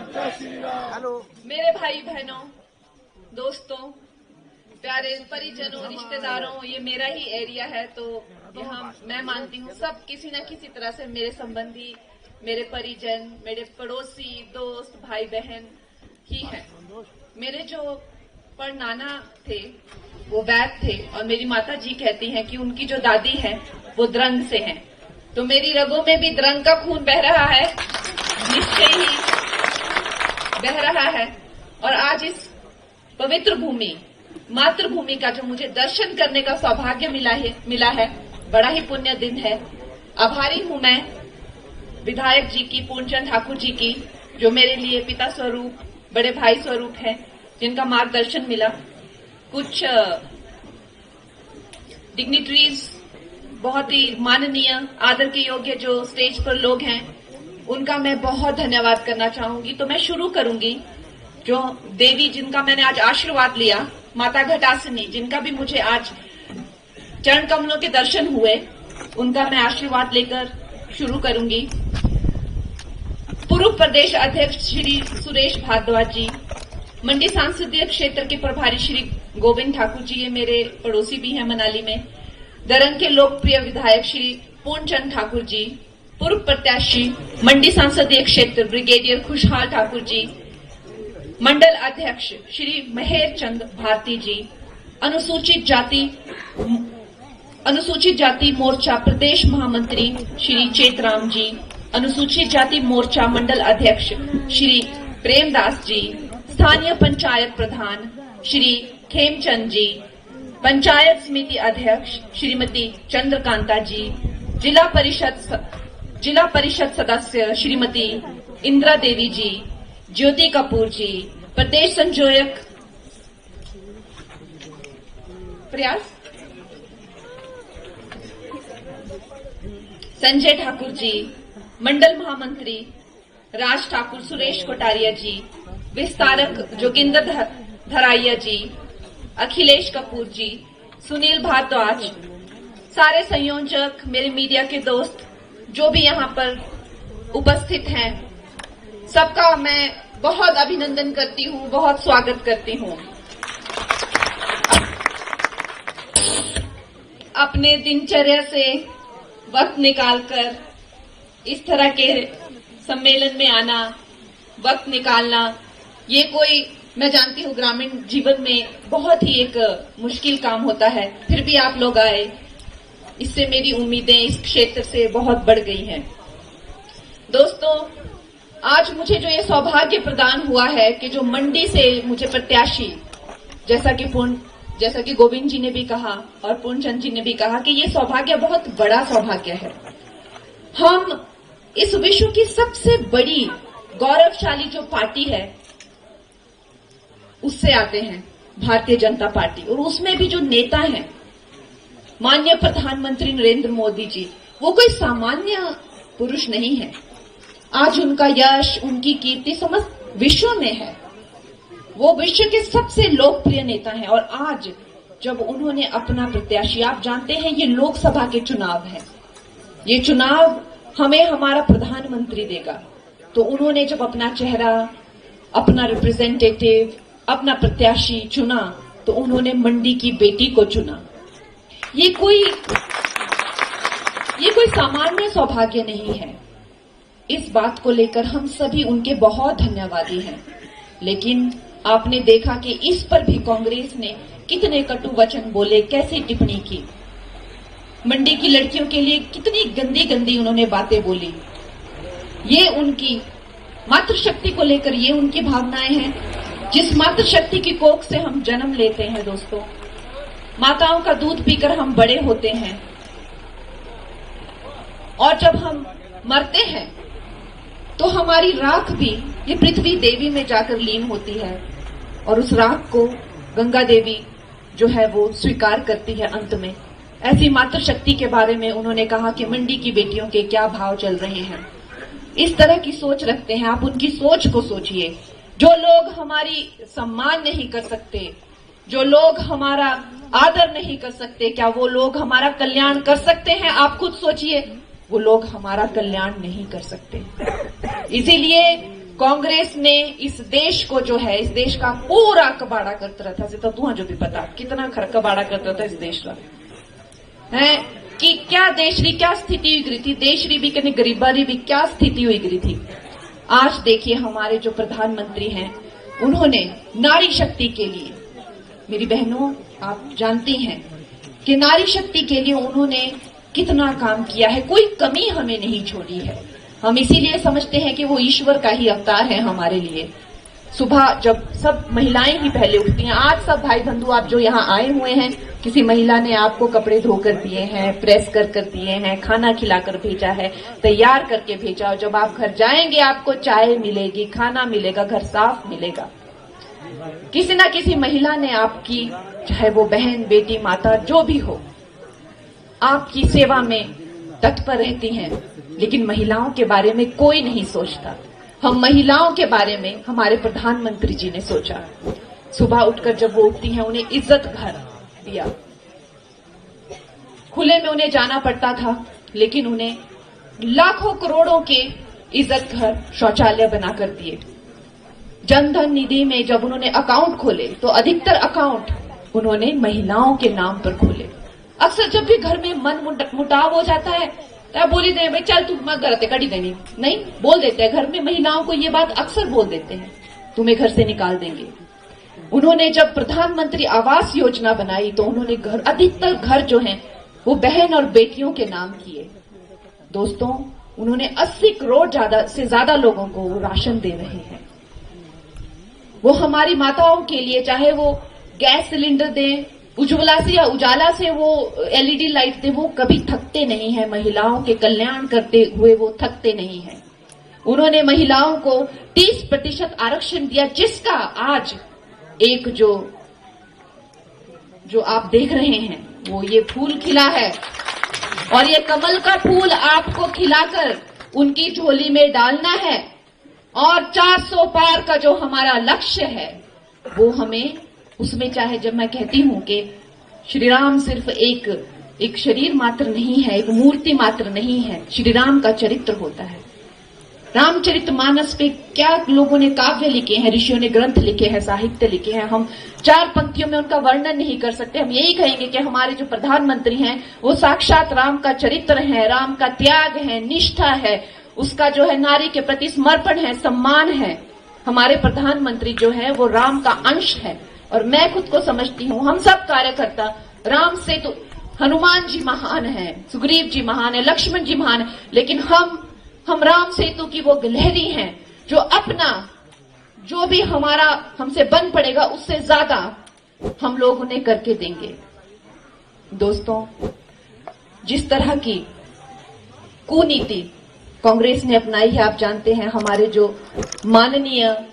Hello मेरे भाई बहनों, दोस्तों, प्यारे परिजनों, रिश्तेदारों, ये मेरा ही एरिया है, तो यहाँ मैं मानती हूँ सब किसी न किसी तरह से मेरे संबंधी, मेरे परिजन, मेरे पड़ोसी, दोस्त, भाई बहन ही हैं। मेरे जो परनाना थे वो वैद थे और मेरी माता जी कहती हैं कि उनकी जो दादी है वो द्रंग से हैं। तो मेरी रगों में भी द्रंग का खून बह रहा है, निश्चय ही बह रहा है। और आज इस पवित्र भूमि, मातृभूमि का जो मुझे दर्शन करने का सौभाग्य मिला है, बड़ा ही पुण्य दिन है। आभारी हूं मैं विधायक जी की, पूर्णचंद ठाकुर जी की, जो मेरे लिए पिता स्वरूप, बड़े भाई स्वरूप हैं, जिनका मार्गदर्शन मिला। कुछ डिग्निटरीज, बहुत ही माननीय, आदर के योग्य जो स्टेज पर लोग हैं, उनका मैं बहुत धन्यवाद करना चाहूंगी। तो मैं शुरू करूंगी। जो देवी जिनका मैंने आज आशीर्वाद लिया, माता घटासिनी, जिनका भी मुझे आज चरण कमलों के दर्शन हुए, उनका मैं आशीर्वाद लेकर शुरू करूंगी। पूर्व प्रदेश अध्यक्ष श्री सुरेश भारद्वाज जी, मंडी संसदीय क्षेत्र के प्रभारी श्री गोविंद ठाकुर जी, ये मेरे पड़ोसी भी हैं मनाली में। दरंग के लोकप्रिय विधायक श्री पूर्णचंद ठाकुर जी, पूर्व प्रत्याशी मंडी संसदीय क्षेत्र ब्रिगेडियर खुशहाल ठाकुर जी, मंडल अध्यक्ष श्री महेर चंद भारती जी, अनुसूचित जाति मोर्चा प्रदेश महामंत्री श्री चेतराम जी, अनुसूचित जाति मोर्चा मंडल अध्यक्ष श्री प्रेमदास जी, स्थानीय पंचायत प्रधान श्री खेमचंद जी, पंचायत समिति अध्यक्ष श्रीमती चंद्रकांता जी, जिला परिषद सदस्य श्रीमती इंदिरा देवी जी, ज्योति कपूर जी, प्रदेश संयोजक प्रयास संजय ठाकुर जी, मंडल महामंत्री राज ठाकुर, सुरेश कोटारिया जी, विस्तारक जोगिंदर धराइया जी, अखिलेश कपूर जी, सुनील भारद्वाज, सारे संयोजक, मेरे मीडिया के दोस्त जो भी यहाँ पर उपस्थित हैं, सबका मैं बहुत अभिनंदन करती हूँ, बहुत स्वागत करती हूँ। अपने दिनचर्या से वक्त निकालकर इस तरह के सम्मेलन में आना, वक्त निकालना, ये कोई, मैं जानती हूँ ग्रामीण जीवन में बहुत ही एक मुश्किल काम होता है, फिर भी आप लोग आए, इससे मेरी उम्मीदें इस क्षेत्र से बहुत बढ़ गई हैं। दोस्तों, आज मुझे जो ये सौभाग्य प्रदान हुआ है कि जो मंडी से मुझे प्रत्याशी, जैसा कि गोविंद जी ने भी कहा और पूर्णचंद जी ने भी कहा कि ये सौभाग्य बहुत बड़ा सौभाग्य है। हम इस विश्व की सबसे बड़ी गौरवशाली जो पार्टी है उससे आते हैं, भारतीय जनता पार्टी, और उसमें भी जो नेता हैं माननीय प्रधानमंत्री नरेंद्र मोदी जी, वो कोई सामान्य पुरुष नहीं है। आज उनका यश, उनकी कीर्ति समस्त विश्व में है। वो विश्व के सबसे लोकप्रिय नेता हैं। और आज जब उन्होंने अपना प्रत्याशी, आप जानते हैं ये लोकसभा के चुनाव है, ये चुनाव हमें हमारा प्रधानमंत्री देगा, तो उन्होंने जब अपना चेहरा, अपना रिप्रेजेंटेटिव, अपना प्रत्याशी चुना, तो उन्होंने मंडी की बेटी को चुना। ये कोई सामान्य सौभाग्य नहीं है। इस बात को लेकर हम सभी उनके बहुत धन्यवादी हैं। लेकिन आपने देखा कि इस पर भी कांग्रेस ने कितने कटु वचन बोले, कैसी टिप्पणी की, मंडी की लड़कियों के लिए कितनी गंदी गंदी उन्होंने बातें बोली। ये उनकी मातृशक्ति को लेकर, ये उनकी भावनाएं हैं। जिस मातृशक्ति की कोख से हम जन्म लेते हैं दोस्तों, माताओं का दूध पीकर हम बड़े होते हैं, और जब हम मरते हैं तो हमारी राख भी ये पृथ्वी देवी में जाकर लीन होती है, और उस राख को गंगा देवी जो है वो स्वीकार करती है अंत में। ऐसी मातृशक्ति के बारे में उन्होंने कहा कि मंडी की बेटियों के क्या भाव चल रहे हैं। इस तरह की सोच रखते हैं आप, उनकी सोच को सोचिए। जो लोग हमारी सम्मान नहीं कर सकते, जो लोग हमारा आदर नहीं कर सकते, क्या वो लोग हमारा कल्याण कर सकते हैं? आप खुद सोचिए, वो लोग हमारा कल्याण नहीं कर सकते। इसीलिए कांग्रेस ने इस देश को जो है, इस देश का पूरा कबाड़ा करता रहता है। तो तुझे जो भी पता कितना कबाड़ा करता था इस देश का है कि क्या देश री क्या स्थिति हुई गई थी, देश री भी कहीं गरीबा री भी क्या स्थिति हुई गई थी। आज देखिए हमारे जो प्रधानमंत्री हैं, उन्होंने नारी शक्ति के लिए, मेरी बहनों आप जानती हैं कि नारी शक्ति के लिए उन्होंने कितना काम किया है, कोई कमी हमें नहीं छोड़ी है। हम इसीलिए समझते हैं कि वो ईश्वर का ही अवतार है हमारे लिए। सुबह जब सब महिलाएं ही पहले उठती हैं, आज सब भाई बंधु आप जो यहाँ आए हुए हैं, किसी महिला ने आपको कपड़े धोकर दिए हैं, प्रेस कर दिए हैं, खाना खिलाकर भेजा है, तैयार करके भेजा। और जब आप घर जाएंगे आपको चाय मिलेगी, खाना मिलेगा, घर साफ मिलेगा। किसी ना किसी महिला ने आपकी, चाहे वो बहन, बेटी, माता जो भी हो, आपकी सेवा में तत्पर रहती हैं। लेकिन महिलाओं के बारे में कोई नहीं सोचता। हम महिलाओं के बारे में हमारे प्रधानमंत्री जी ने सोचा। सुबह उठकर जब वो उठती हैं, उन्हें इज्जत घर दिया। खुले में उन्हें जाना पड़ता था, लेकिन उन्हें लाखों करोड़ों के इज्जत घर शौचालय बनाकर दिए। जनधन निधि में जब उन्होंने अकाउंट खोले तो अधिकतर अकाउंट उन्होंने महिलाओं के नाम पर खोले। अक्सर जब भी घर में मन मुटाव हो जाता है तो बोली दे भाई चल तू मत घर कड़ी देनी, नहीं बोल देते हैं। घर में महिलाओं को ये बात अक्सर बोल देते हैं, तुम्हें घर से निकाल देंगे। उन्होंने जब प्रधानमंत्री आवास योजना बनाई तो उन्होंने घर, अधिकतर घर जो हैं वो बहन और बेटियों के नाम किए। दोस्तों, उन्होंने 80 करोड़ से ज्यादा लोगों को वो राशन दे रहे हैं। वो हमारी माताओं के लिए, चाहे वो गैस सिलेंडर दें, उज्ज्वला से या उजाला से वो एलईडी लाइट दें, वो कभी थकते नहीं है। महिलाओं के कल्याण करते हुए वो थकते नहीं है। उन्होंने महिलाओं को 30% आरक्षण दिया, जिसका आज एक जो आप देख रहे हैं वो ये फूल खिला है। और ये कमल का फूल आपको खिलाकर उनकी झोली में डालना है। और 400 पार का जो हमारा लक्ष्य है वो हमें उसमें, चाहे जब मैं कहती हूं कि श्री राम सिर्फ एक शरीर मात्र नहीं है, एक मूर्ति मात्र नहीं है, श्री राम का चरित्र होता है। रामचरितमानस पे क्या लोगों ने काव्य लिखे हैं, ऋषियों ने ग्रंथ लिखे हैं, साहित्य लिखे हैं। हम 4 पंक्तियों में उनका वर्णन नहीं कर सकते। हम यही कहेंगे कि हमारे जो प्रधानमंत्री हैं वो साक्षात राम का चरित्र है, राम का त्याग है, निष्ठा है, उसका जो है नारी के प्रति समर्पण है, सम्मान है। हमारे प्रधानमंत्री जो है वो राम का अंश है। और मैं खुद को समझती हूं, हम सब कार्यकर्ता राम से तो, हनुमान जी महान है, सुग्रीव जी महान है, लक्ष्मण जी महान है, लेकिन हम राम सेतु की वो गिलहरी हैं जो अपना जो भी हमारा हमसे बन पड़ेगा उससे ज्यादा हम लोग उन्हें करके देंगे। दोस्तों, जिस तरह की कुनीति कांग्रेस ने अपनाई है, आप जानते हैं, हमारे जो माननीय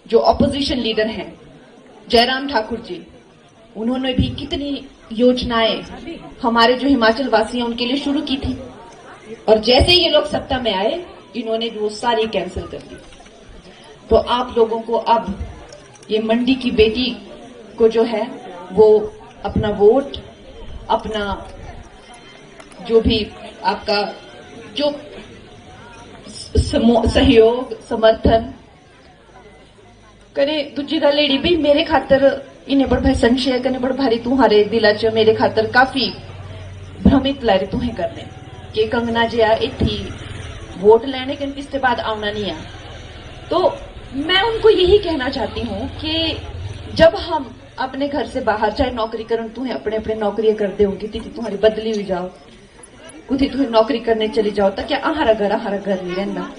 जो ऑपोजिशन लीडर हैं जयराम ठाकुर जी, उन्होंने भी कितनी योजनाएं हमारे जो हिमाचल वासी हैं उनके लिए शुरू की थी। और जैसे ये लोग सत्ता में आए, इन्होंने वो सारी कैंसिल कर दी। तो आप लोगों को अब ये मंडी की बेटी को जो है वो अपना वोट, अपना जो भी आपका जो सहयोग, समर्थन करे। दूजी गल एड़ी भी मेरे खातर इन्हें बड़ भाई संशय कने बड़ भारी तुम्हारे दिला च मेरे खातर काफी भ्रमित लाई तुहें करने कि कंगना जी आ इथी वोट लेने के इसके बाद आना नहीं आ। तो मैं उनको यही कहना चाहती हूँ कि जब हम अपने घर से बाहर, चाहे नौकरी करन, तुम्हें अपने अपने नौकरियां कर दे होंगी, तुम्हारी बदली हुई जाओ, कुछ तुम्हें नौकरी करने चली जाओ, तो क्या आहारा घर नहीं रहना?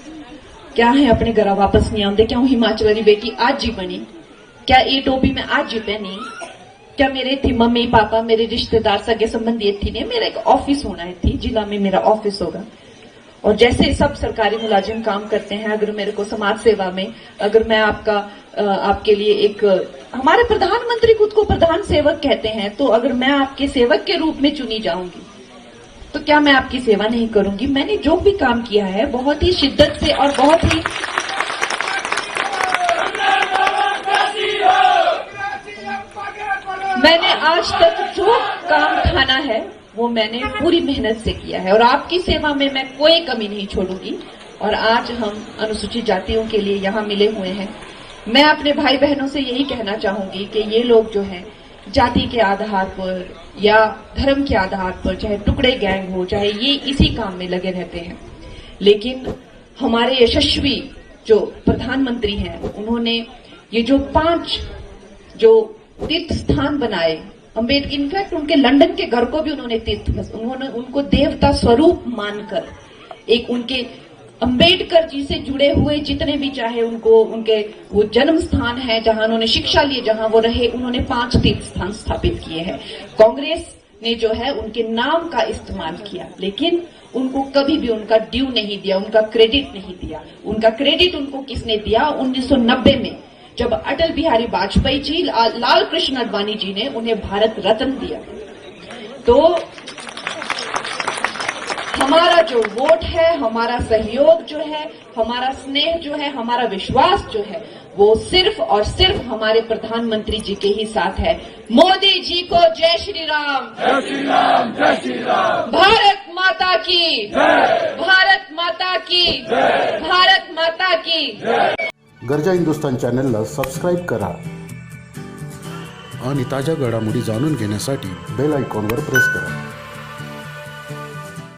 क्या है अपने घर वापस नहीं आते? क्या हिमाचल वाली बेटी आज ही बनी? क्या ये टोपी में आज ही पहनी? क्या मेरे थी मम्मी पापा, मेरे रिश्तेदार, सगे संबंधी थी नहीं? मेरा एक ऑफिस होना है थी, जिला में मेरा ऑफिस होगा। और जैसे सब सरकारी मुलाजिम काम करते हैं, अगर मेरे को समाज सेवा में, अगर मैं आपके लिए एक, हमारे प्रधानमंत्री खुद को प्रधान सेवक कहते हैं, तो अगर मैं आपके सेवक के रूप में चुनी जाऊंगी तो क्या मैं आपकी सेवा नहीं करूंगी? मैंने जो भी काम किया है बहुत ही शिद्दत से और बहुत ही मैंने आज तक जो काम ठाना है वो मैंने पूरी मेहनत से किया है। और आपकी सेवा में मैं कोई कमी नहीं छोड़ूंगी। और आज हम अनुसूचित जातियों के लिए यहाँ मिले हुए हैं। मैं अपने भाई बहनों से यही कहना चाहूंगी कि ये लोग जो हैं जाति के आधार पर या धर्म के आधार पर, चाहे टुकड़े गैंग हो, चाहे ये इसी काम में लगे रहते हैं, लेकिन हमारे यशस्वी जो प्रधानमंत्री हैं उन्होंने ये जो 5 जो तीर्थ स्थान बनाए, अम्बेडकर इनफैक्ट उनके लंदन के घर को भी उन्होंने उन्होंने उनको देवता स्वरूप मानकर एक उनके अम्बेडकर जी से जुड़े हुए जितने भी चाहे उनको उनके वो जन्म स्थान है जहां उन्होंने शिक्षा ली, जहां वो रहे, उन्होंने 5 तीर्थ स्थान स्थापित किए हैं। कांग्रेस ने जो है उनके नाम का इस्तेमाल किया, लेकिन उनको कभी भी उनका ड्यू नहीं दिया, उनका क्रेडिट नहीं दिया। उनका क्रेडिट उनको किसने दिया? 1990 में जब अटल बिहारी वाजपेयी जी, लाल कृष्ण आडवाणी जी ने उन्हें भारत रत्न दिया। तो हमारा जो वोट है, हमारा सहयोग जो है, हमारा स्नेह जो है, हमारा विश्वास जो है, वो सिर्फ और सिर्फ हमारे प्रधानमंत्री जी के ही साथ है। मोदी जी को जय श्री राम, जय श्री राम, जय श्री राम। भारत माता की जय, भारत माता की जय, भारत माता की जय। गरजा हिंदुस्तान चॅनलला सबस्क्राईब करा आणि ताज्या घडामोडी जाणून घेण्यासाठी बेल आयकॉनवर प्रेस करा।